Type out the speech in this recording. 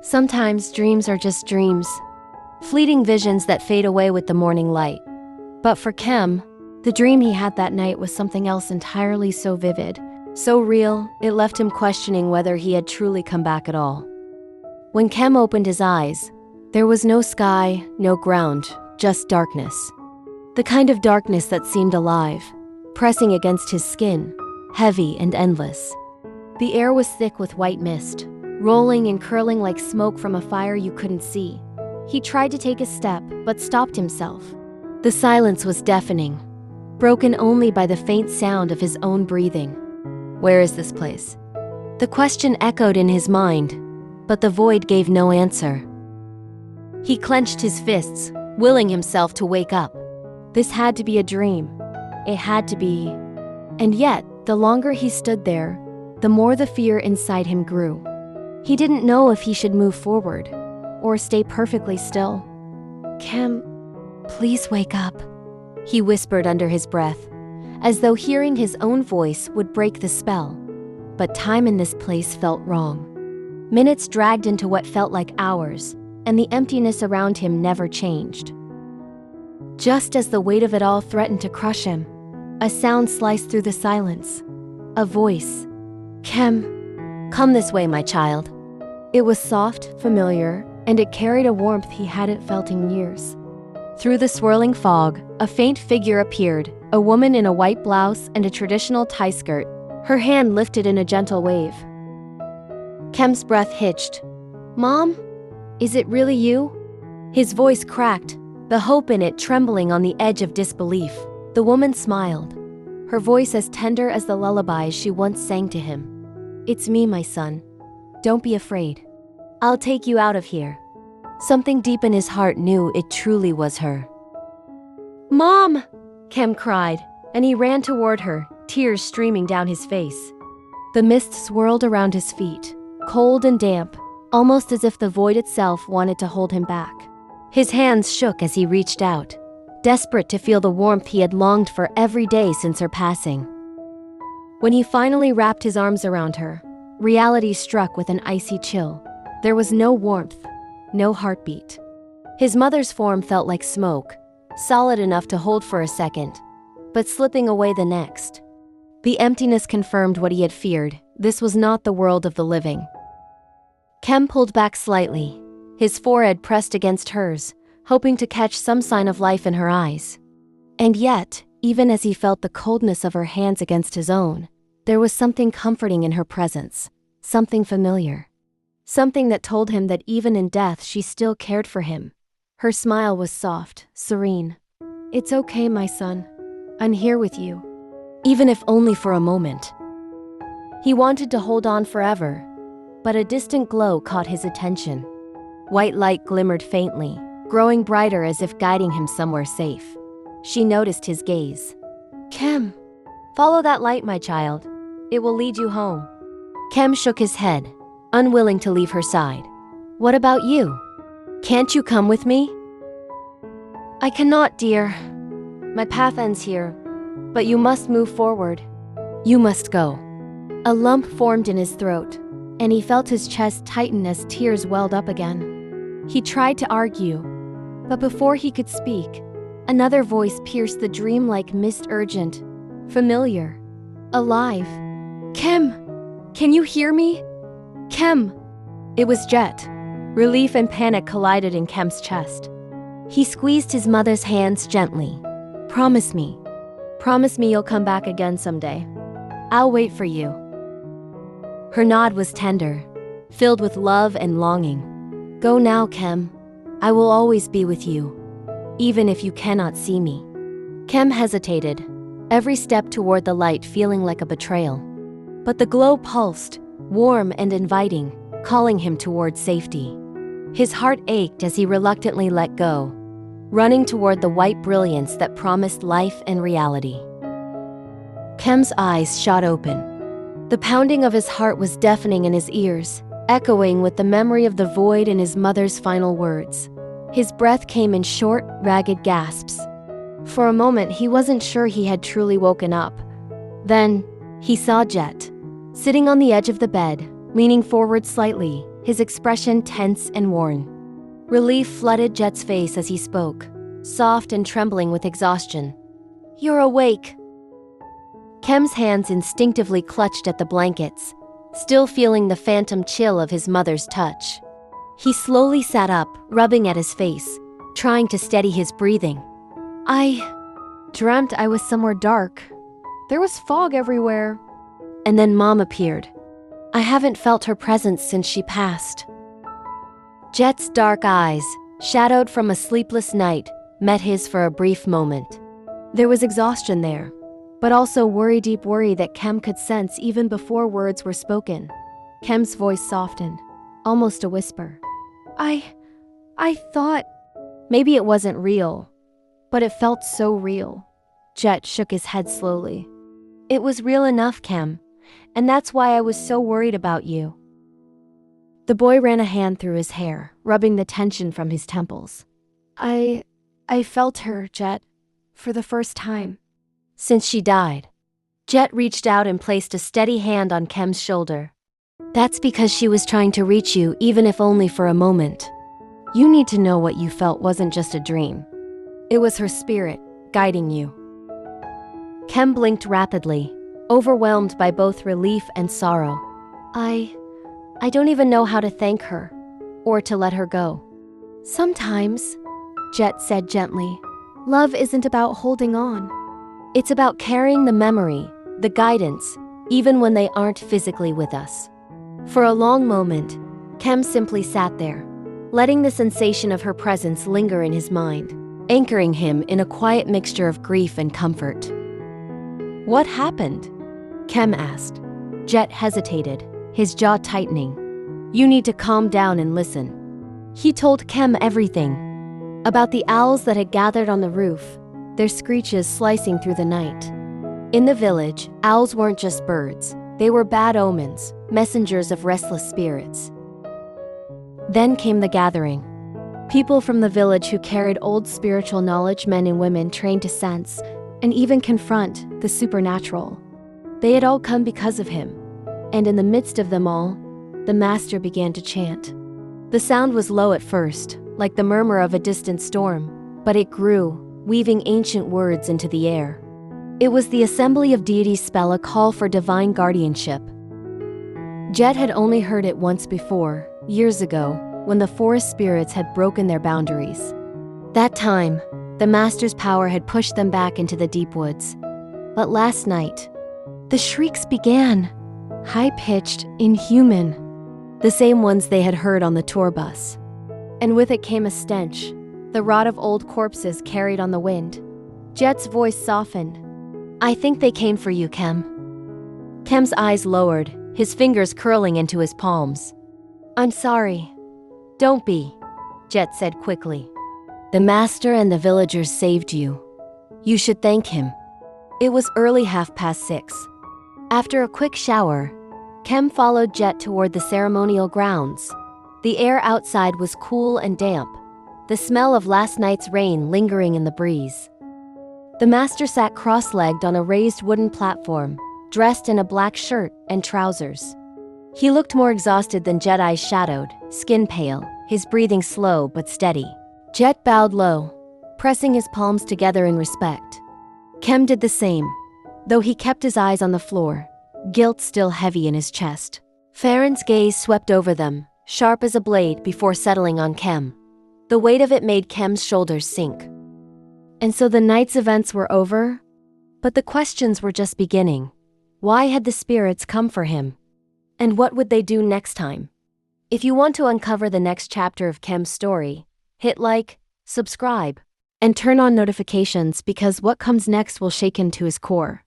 Sometimes dreams are just dreams, fleeting visions that fade away with the morning light. But for Khem, the dream he had that night was something else entirely, so vivid, so real, it left him questioning whether he had truly come back at all. When Khem opened his eyes, there was no sky, no ground, just darkness. The kind of darkness that seemed alive, pressing against his skin, heavy and endless. The air was thick with white mist, rolling and curling like smoke from a fire you couldn't see. He tried to take a step, but stopped himself. The silence was deafening, broken only by the faint sound of his own breathing. Where is this place? The question echoed in his mind, but the void gave no answer. He clenched his fists, willing himself to wake up. This had to be a dream. It had to be. And yet, the longer he stood there, the more the fear inside him grew. He didn't know if he should move forward, or stay perfectly still. "Khem, please wake up," he whispered under his breath, as though hearing his own voice would break the spell. But time in this place felt wrong. Minutes dragged into what felt like hours, and the emptiness around him never changed. Just as the weight of it all threatened to crush him, a sound sliced through the silence. A voice. "Khem, come this way, my child." It was soft, familiar, and it carried a warmth he hadn't felt in years. Through the swirling fog, a faint figure appeared, a woman in a white blouse and a traditional tie skirt, her hand lifted in a gentle wave. Khem's breath hitched. "Mom? Is it really you?" His voice cracked, the hope in it trembling on the edge of disbelief. The woman smiled, her voice as tender as the lullabies she once sang to him. "It's me, my son. Don't be afraid. I'll take you out of here." Something deep in his heart knew it truly was her. "Mom!" Khem cried, and he ran toward her, tears streaming down his face. The mist swirled around his feet, cold and damp, almost as if the void itself wanted to hold him back. His hands shook as he reached out, desperate to feel the warmth he had longed for every day since her passing. When he finally wrapped his arms around her, reality struck with an icy chill. There was no warmth, no heartbeat. His mother's form felt like smoke, solid enough to hold for a second, but slipping away the next. The emptiness confirmed what he had feared. This was not the world of the living. Khem pulled back slightly, his forehead pressed against hers, hoping to catch some sign of life in her eyes. And yet, even as he felt the coldness of her hands against his own, there was something comforting in her presence, something familiar. Something that told him that even in death she still cared for him. Her smile was soft, serene. "It's okay, my son. I'm here with you. Even if only for a moment." He wanted to hold on forever, but a distant glow caught his attention. White light glimmered faintly, growing brighter as if guiding him somewhere safe. She noticed his gaze. "Khem, follow that light, my child. It will lead you home." Khem shook his head, unwilling to leave her side. "What about you? Can't you come with me?" "I cannot, dear. My path ends here, but you must move forward. You must go." A lump formed in his throat, and he felt his chest tighten as tears welled up again. He tried to argue, but before he could speak, another voice pierced the dream-like mist, urgent, familiar, alive. "Khem, can you hear me? Khem!" It was Jet. Relief and panic collided in Khem's chest. He squeezed his mother's hands gently. Promise me you'll come back again someday. I'll wait for you." Her nod was tender, filled with love and longing. "Go now, Khem. I will always be with you, even if you cannot see me." Khem hesitated, every step toward the light feeling like a betrayal. But the glow pulsed, warm and inviting, calling him toward safety. His heart ached as he reluctantly let go, running toward the white brilliance that promised life and reality. Khem's eyes shot open. The pounding of his heart was deafening in his ears, echoing with the memory of the void and his mother's final words. His breath came in short, ragged gasps. For a moment, he wasn't sure he had truly woken up. Then, he saw Jet, sitting on the edge of the bed, leaning forward slightly, his expression tense and worn. Relief flooded Jet's face as he spoke, soft and trembling with exhaustion. "You're awake." Khem's hands instinctively clutched at the blankets, still feeling the phantom chill of his mother's touch. He slowly sat up, rubbing at his face, trying to steady his breathing. "I dreamt I was somewhere dark. There was fog everywhere. And then Mom appeared. I haven't felt her presence since she passed." Jet's dark eyes, shadowed from a sleepless night, met his for a brief moment. There was exhaustion there, but also deep worry that Khem could sense even before words were spoken. Khem's voice softened, almost a whisper. I thought maybe it wasn't real, but it felt so real." Jet shook his head slowly. "It was real enough, Khem, and that's why I was so worried about you." The boy ran a hand through his hair, rubbing the tension from his temples. I felt her, Jet, for the first time. Since she died." Jet reached out and placed a steady hand on Khem's shoulder. "That's because she was trying to reach you, even if only for a moment. You need to know what you felt wasn't just a dream. It was her spirit, guiding you." Khem blinked rapidly, overwhelmed by both relief and sorrow. I don't even know how to thank her, or to let her go." "Sometimes," Jet said gently, "love isn't about holding on. It's about carrying the memory, the guidance, even when they aren't physically with us." For a long moment, Khem simply sat there, letting the sensation of her presence linger in his mind, anchoring him in a quiet mixture of grief and comfort. "What happened?" Khem asked. Jet hesitated, his jaw tightening. "You need to calm down and listen." He told Khem everything. About the owls that had gathered on the roof, their screeches slicing through the night. In the village, owls weren't just birds. They were bad omens, messengers of restless spirits. Then came the gathering. People from the village who carried old spiritual knowledge, men and women trained to sense, and even confront, the supernatural. They had all come because of him. And in the midst of them all, the master began to chant. The sound was low at first, like the murmur of a distant storm, but it grew, weaving ancient words into the air. It was the assembly of deities' spell, a call for divine guardianship. Jet had only heard it once before, years ago, when the forest spirits had broken their boundaries. That time, the master's power had pushed them back into the deep woods. But last night, the shrieks began, high-pitched, inhuman, the same ones they had heard on the tour bus. And with it came a stench, the rot of old corpses carried on the wind. Jet's voice softened. "I think they came for you, Khem." Khem's eyes lowered, his fingers curling into his palms. "I'm sorry." "Don't be," Jet said quickly. "The master and the villagers saved you. You should thank him." It was early 6:30. After a quick shower, Khem followed Jet toward the ceremonial grounds. The air outside was cool and damp, the smell of last night's rain lingering in the breeze. The master sat cross-legged on a raised wooden platform, dressed in a black shirt and trousers. He looked more exhausted than Jet, eyes shadowed, skin pale, his breathing slow but steady. Jet bowed low, pressing his palms together in respect. Khem did the same, though he kept his eyes on the floor, guilt still heavy in his chest. Farron's gaze swept over them, sharp as a blade, before settling on Khem. The weight of it made Khem's shoulders sink. And so the night's events were over? But the questions were just beginning. Why had the spirits come for him? And what would they do next time? If you want to uncover the next chapter of Khem's story, hit like, subscribe, and turn on notifications, because what comes next will shake him to his core.